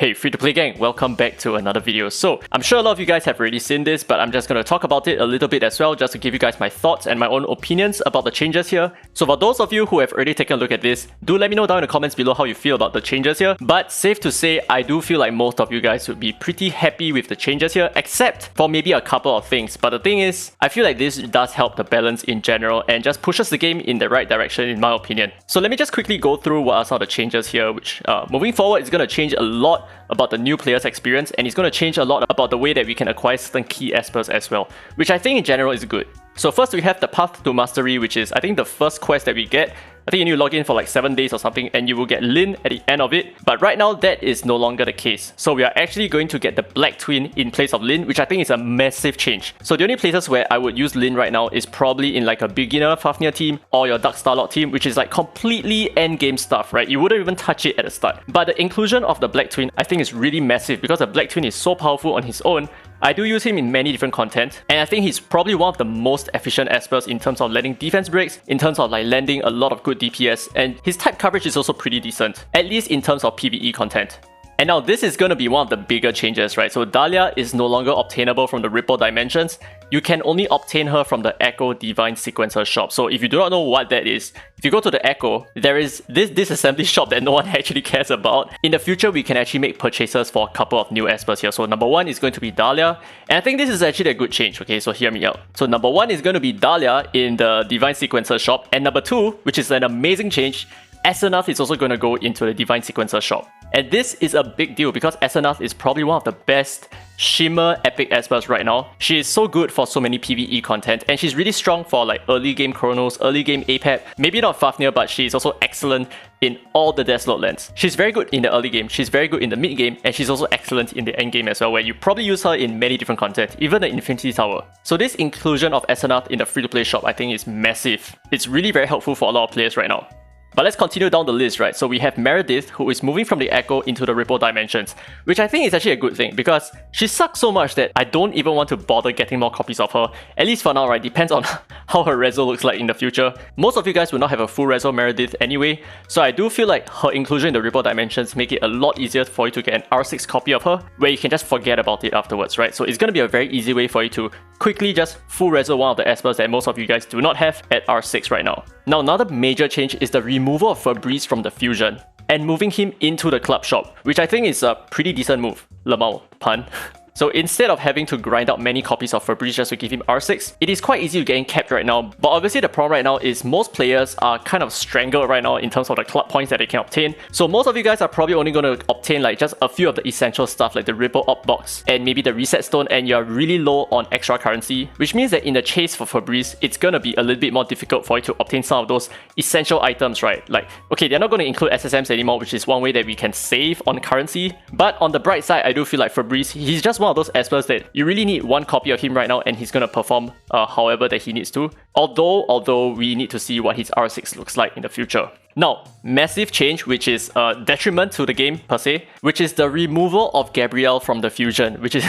Hey free-to-play gang, welcome back to another video. So, I'm sure a lot of you guys have already seen this, but I'm just going to talk about it a little bit as well, just to give you guys my thoughts and my own opinions about the changes here. So for those of you who have already taken a look at this, do let me know down in the comments below how you feel about the changes here. But safe to say, I do feel like most of you guys would be pretty happy with the changes here, except for maybe a couple of things. But the thing is, I feel like this does help the balance in general and just pushes the game in the right direction in my opinion. So let me just quickly go through what are some of the changes here, which moving forward is going to change a lot about the new player's experience, and it's going to change a lot about the way that we can acquire certain key espers as well, which I think in general is good. So first we have the Path to Mastery, which is I think the first quest that we get. I think you need to log in for like 7 days or something and you will get Lin at the end of it. But right now that is no longer the case. So we are actually going to get the Black Twin in place of Lin, which I think is a massive change. So the only places where I would use Lin right now is probably in like a beginner Fafnir team or your Dark Starlord team, which is like completely end game stuff, right? You wouldn't even touch it at the start. But the inclusion of the Black Twin I think is really massive because the Black Twin is so powerful on his own. I do use him in many different content, and I think he's probably one of the most efficient espers in terms of landing defense breaks, in terms of like landing a lot of good DPS, and his type coverage is also pretty decent, at least in terms of PvE content. And now this is going to be one of the bigger changes, right? So Dahlia is no longer obtainable from the Ripple Dimensions. You can only obtain her from the Echo Divine Sequencer shop. So if you do not know what that is, if you go to the Echo, there is this disassembly shop that no one actually cares about. In the future, we can actually make purchases for a couple of new espers here. So number one is going to be Dahlia. And I think this is actually a good change, okay? So hear me out. So number one is going to be Dahlia in the Divine Sequencer shop. And number two, which is an amazing change, Asenath is also going to go into the Divine Sequencer shop. And this is a big deal because Asenath is probably one of the best Shimmer epic espers right now. She is so good for so many PvE content, and she's really strong for like early game Chronos, early game APEP, maybe not Fafnir, but she's also excellent in all the Desolate lands. She's very good in the early game, she's very good in the mid game, and she's also excellent in the end game as well, where you probably use her in many different content, even the Infinity Tower. So this inclusion of Asenath in the free-to-play shop I think is massive. It's really very helpful for a lot of players right now. But let's continue down the list, right? So we have Meredith, who is moving from the Echo into the Ripple Dimensions, which I think is actually a good thing because she sucks so much that I don't even want to bother getting more copies of her. At least for now, right? Depends on how her reso looks like in the future. Most of you guys will not have a full reso Meredith anyway, so I do feel like her inclusion in the Ripple Dimensions make it a lot easier for you to get an R6 copy of her, where you can just forget about it afterwards, right? So it's going to be a very easy way for you to quickly just full reso one of the espers that most of you guys do not have at R6 right now. Now another major change is the removal of Fabrice from the Fusion and moving him into the club shop, which I think is a pretty decent move. Lemao, pun. So instead of having to grind out many copies of Fabrice just to give him R6, it is quite easy to get him capped right now. But obviously the problem right now is most players are kind of strangled right now in terms of the club points that they can obtain. So most of you guys are probably only going to obtain like just a few of the essential stuff like the Ripple Op Box and maybe the Reset Stone, and you're really low on extra currency, which means that in the chase for Fabrice, it's going to be a little bit more difficult for you to obtain some of those essential items, right? Like, okay, they're not going to include SSMs anymore, which is one way that we can save on currency. But on the bright side, I do feel like Fabrice, he's just one of those espers that you really need one copy of him right now and he's gonna perform however that he needs to. Although we need to see what his R6 looks like in the future. Now, massive change, which is a detriment to the game per se, which is the removal of Gabrielle from the Fusion, which is...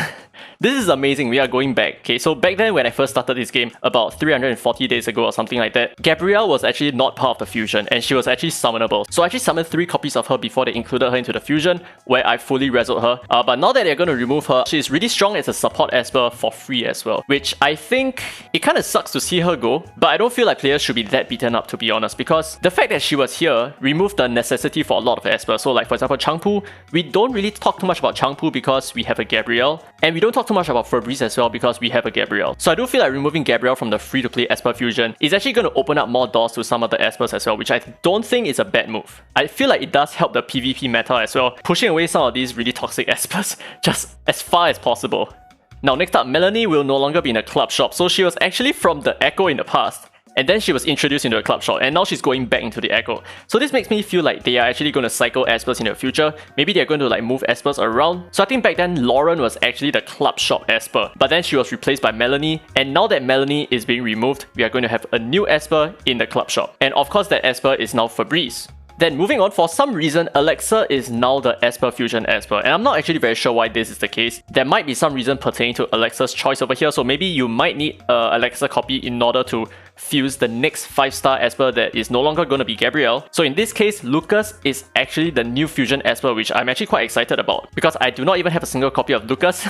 This is amazing, we are going back. Okay, so back then when I first started this game, about 340 days ago or something like that, Gabrielle was actually not part of the Fusion and she was actually summonable. So I actually summoned 3 copies of her before they included her into the Fusion, where I fully resoed her. But now that they're going to remove her, she's really strong as a support esper for free as well, which I think it kind of sucks to see her go, but I don't feel like players should be that beaten up, to be honest, because the fact that she was here removed the necessity for a lot of espers. So like for example Changpu, we don't really talk too much about Changpu because we have a Gabrielle, and we don't talk too much about Fabrice as well because we have a Gabrielle. So I do feel like removing Gabrielle from the free-to-play Esper Fusion is actually going to open up more doors to some of the espers as well, which I don't think is a bad move. I feel like it does help the PvP meta as well, pushing away some of these really toxic espers just as far as possible. Now next up, Melanie will no longer be in a club shop. So she was actually from the Echo in the past, and then she was introduced into a club shop, and now she's going back into the Echo. So this makes me feel like they are actually going to cycle espers in the future. Maybe they're going to like move espers around. So I think back then Lauren was actually the club shop esper, but then she was replaced by Melanie, and now that Melanie is being removed, we are going to have a new esper in the club shop. And of course that esper is now Fabrice. Then moving on, for some reason, Alexa is now the Esper Fusion Esper, and I'm not actually very sure why this is the case. There might be some reason pertaining to Alexa's choice over here, so maybe you might need a Alexa copy in order to fuse the next 5-star Esper that is no longer going to be Gabrielle. So in this case, Lucas is actually the new fusion Esper, which I'm actually quite excited about because I do not even have a single copy of Lucas.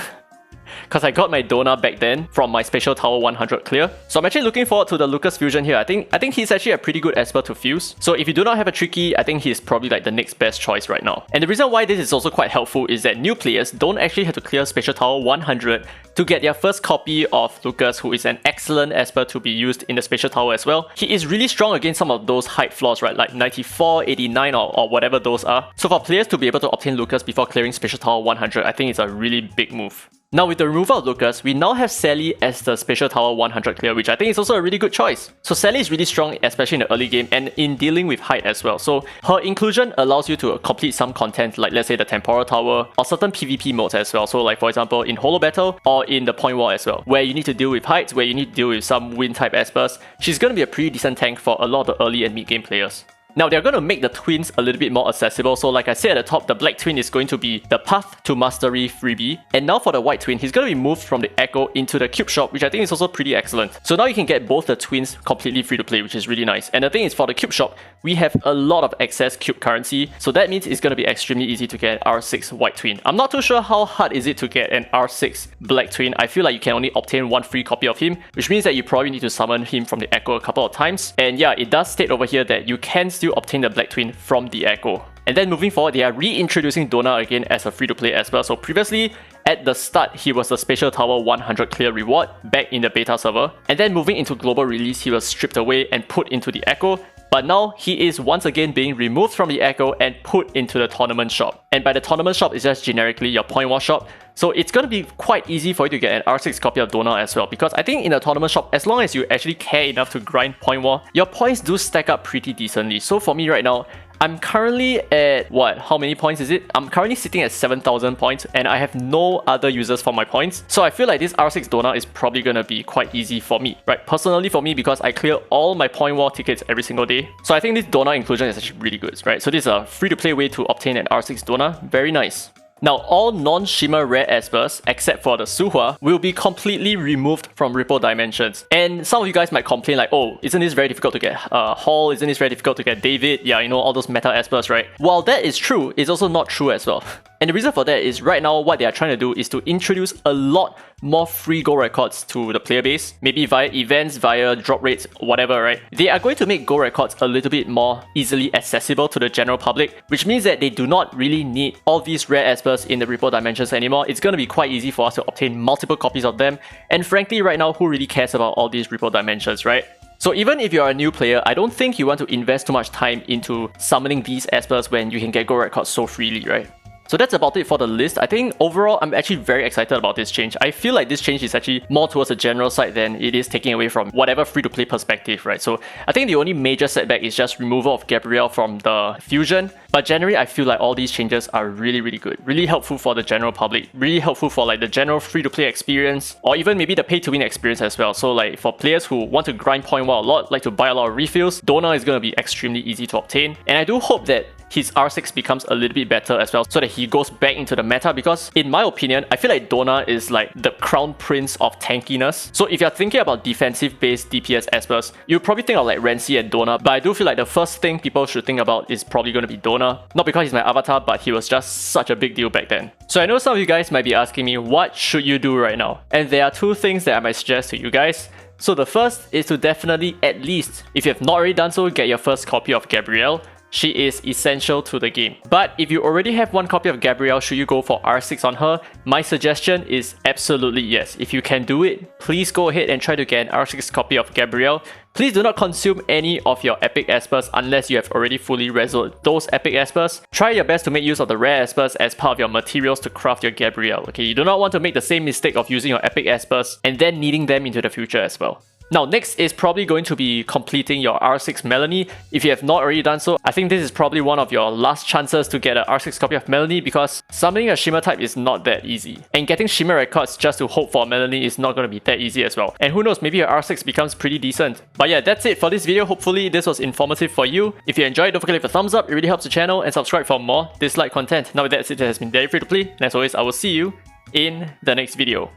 Because I got my Dona back then from my Spatial Tower 100 clear. So I'm actually looking forward to the Lucas fusion here. I think he's actually a pretty good Esper to fuse. So if you do not have a Tricky, I think he's probably like the next best choice right now. And the reason why this is also quite helpful is that new players don't actually have to clear Spatial Tower 100 to get their first copy of Lucas, who is an excellent Esper to be used in the Spatial Tower as well. He is really strong against some of those height flaws, right? Like 94, 89 or whatever those are. So for players to be able to obtain Lucas before clearing Spatial Tower 100, I think it's a really big move. Now with the removal of Lucas, we now have Sally as the Spatial Tower 100 clear, which I think is also a really good choice. So Sally is really strong, especially in the early game and in dealing with height as well. So her inclusion allows you to complete some content like let's say the Temporal Tower or certain PvP modes as well. So like for example in Holo Battle or in the Point Wall as well, where you need to deal with heights, where you need to deal with some wind type Espers. She's going to be a pretty decent tank for a lot of the early and mid game players. Now they're going to make the twins a little bit more accessible, so like I said at the top, the black twin is going to be the Path to Mastery freebie, and now for the white twin, he's going to be moved from the Echo into the Cube Shop, which I think is also pretty excellent. So now you can get both the twins completely free to play, which is really nice. And the thing is, for the Cube Shop, we have a lot of excess cube currency, so that means it's going to be extremely easy to get an R6 white twin. I'm not too sure how hard is it to get an R6 black twin. I feel like you can only obtain one free copy of him, which means that you probably need to summon him from the Echo a couple of times. And yeah, it does state over here that you can still obtain the black twin from the Echo. And then moving forward, they are reintroducing Dona again as a free-to-play Esper. So previously, at the start, he was the Spatial Tower 100 clear reward back in the beta server. And then moving into global release, he was stripped away and put into the Echo. But now, he is once again being removed from the Echo and put into the tournament shop. And by the tournament shop, it's just generically your Point Wall shop. So it's going to be quite easy for you to get an R6 copy of Dona as well, because I think in the tournament shop, as long as you actually care enough to grind Point Wall, your points do stack up pretty decently. So for me right now, I'm currently at, how many points is it? I'm currently sitting at 7,000 points and I have no other users for my points. So I feel like this R6 Dona is probably going to be quite easy for me, right? Personally for me, because I clear all my Point Wall tickets every single day. So I think this Dona inclusion is actually really good, right? So this is a free-to-play way to obtain an R6 Dona. Very nice. Now, all non-Shimmer rare Espers, except for the Suhua, will be completely removed from Ripple Dimensions. And some of you guys might complain like, oh, isn't this very difficult to get Hall? Isn't this very difficult to get David? Yeah, you know, all those meta Espers, right? While that is true, it's also not true as well. And the reason for that is right now what they are trying to do is to introduce a lot more free gold records to the player base, maybe via events, via drop rates, whatever, right? They are going to make gold records a little bit more easily accessible to the general public, which means that they do not really need all these rare Espers in the Ripple Dimensions anymore. It's going to be quite easy for us to obtain multiple copies of them. And frankly, right now, who really cares about all these Ripple Dimensions, right? So even if you're a new player, I don't think you want to invest too much time into summoning these Espers when you can get gold records so freely, right? So that's about it for the list. I think overall, I'm actually very excited about this change. I feel like this change is actually more towards the general side than it is taking away from whatever free-to-play perspective, right? So I think the only major setback is just removal of Gabrielle from the fusion. But generally, I feel like all these changes are really, really good. Really helpful for the general public. Really helpful for like the general free-to-play experience, or even maybe the pay-to-win experience as well. So like for players who want to grind Point Wall a lot, like to buy a lot of refills, Dona is going to be extremely easy to obtain. And I do hope that his R6 becomes a little bit better as well, so that he goes back into the meta, because in my opinion, I feel like Dona is like the crown prince of tankiness. So if you're thinking about defensive based DPS Espers, you probably think of like Renzi and Dona, but I do feel like the first thing people should think about is probably going to be Dona. Not because he's my avatar, but he was just such a big deal back then. So I know some of you guys might be asking me, what should you do right now? And there are two things that I might suggest to you guys. So the first is to definitely, at least, if you have not already done so, get your first copy of Gabrielle. She is essential to the game. But if you already have one copy of Gabrielle, should you go for R6 on her? My suggestion is absolutely yes. If you can do it, please go ahead and try to get an R6 copy of Gabrielle. Please do not consume any of your epic Espers unless you have already fully resolved those epic Espers. Try your best to make use of the rare Espers as part of your materials to craft your Gabrielle. Okay, you do not want to make the same mistake of using your epic Espers and then needing them into the future as well. Now, next is probably going to be completing your R6 Melanie. If you have not already done so, I think this is probably one of your last chances to get an R6 copy of Melanie, because summoning a Shimmer type is not that easy. And getting Shimmer records just to hope for Melanie is not going to be that easy as well. And who knows, maybe your R6 becomes pretty decent. But yeah, that's it for this video. Hopefully this was informative for you. If you enjoyed, don't forget to leave a thumbs up. It really helps the channel, and subscribe for more Dislyte content. Now with that said, it has been very free to play. And as always, I will see you in the next video.